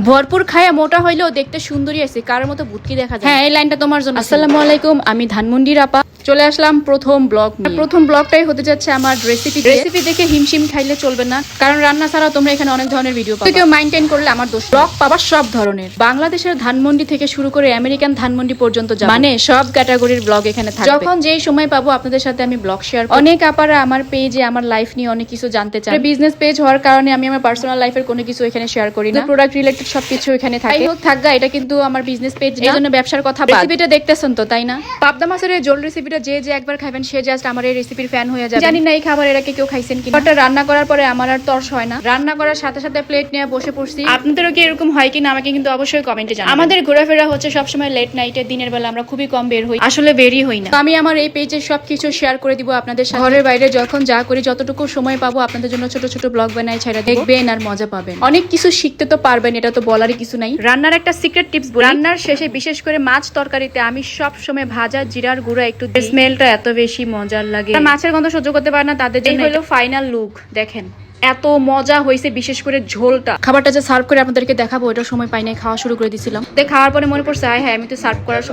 ভরপুর খায়া মোটা হইলেও দেখতে সুন্দরী আছে, কারোর মতো বুটকি দেখা যায়। হ্যাঁ, এই লাইনটা তোমার জন্য। আসসালামু আলাইকুম, আমি ধানমন্ডির আপা চলে আসলাম প্রথম ব্লগ নিয়ে। প্রথম ব্লগটাই হতে যাচ্ছে আমার রেসিপি দেখে হিমশিম খাইলে চলবে না, কারণ রান্না ছাড়া তোমরা এখানে অনেক ধরনের ভিডিও পাবে। কেউ মেইনটেইন করলে আমার দোষ। ব্লগ পাবার সব ধরনের, বাংলাদেশের ধানমন্ডি থেকে শুরু করে আমেরিকান ধানমন্ডি পর্যন্ত যাবে, মানে সব ক্যাটাগরির ব্লগ এখানে থাকবে। যখন যেই সময় পাবো আপনাদের সাথে আমি ব্লগ শেয়ার করব। অনেক আপারা আমার পেজে আমার লাইফ নিয়ে অনেক কিছু জানতে চান। বিজনেস পেজ হওয়ার কারণে আমি আমার পার্সোনাল লাইফের কোনো কিছু এখানে শেয়ার করি না, প্রোডাক্ট রিলেটেড সবকিছু এখানে থাকে। হোক থাকগা, এটা কিন্তু আমার বিজনেস পেজ, এই জন্য ব্যবসার কথা। রেসিপিটা দেখতেছেন তো, তাই না? পাবদা মাছের এই জোল রেসিপিটা যে একবার খাবেন সে জাস্ট আমার এই রেসিপির ফ্যান হয়ে যাবে। জানি না এই খাবার এর আগে কেউ খাইছেন কিনা। বাট রান্না করার পরে আমার আর তর্স হয় না, রান্না করার সাথে সাথে প্লেট নিয়ে বসে পড়ছি। আপনাদেরও কি এরকম হয় কিনা আমাকে কিন্তু অবশ্যই কমেন্টে জানাবেন। আমাদের ঘোরাফেরা হচ্ছে সবসময় লেট নাইটে, দিনের বেলা আমরা খুবই কম বের হই, আসলে বেরই হই না। আমি আমার এই পেজে সবকিছু শেয়ার করে দিব আপনাদের সাথে। ঘরের বাইরে যখন যা করি, যতটুকু সময় পাবো আপনাদের জন্য ছোট ছোট ব্লগ বানাই ছেড়ে দেখবেন আর মজা পাবেন। অনেক কিছু শিখতে তো পারবেন, এটা তো বলারই কিছু নাই। রান্নার একটা সিক্রেট টিপস বলি, রান্নার শেষে বিশেষ করে মাছ তরকারিতে আমি সব সময় ভাজা জিরার গুঁড়া একটু, স্মেলটা এত বেশি মজার লাগে। মাছের গন্ধ সহ্য করতে পারে না তাদের জন্য হলো ফাইনাল লুক। দেখেন এত মজা হয়েছে, বিশেষ করে ঝোলটা। খাবারটা যে সার্ভ করে আপনাদেরকে দেখাবো, ওটা সময় পাই নাই, খাওয়া শুরু করে দিয়েছিলাম। খাওয়ার পরে মনে পড়ছে, হ্যাঁ আমি তো সার্ভ করার সময়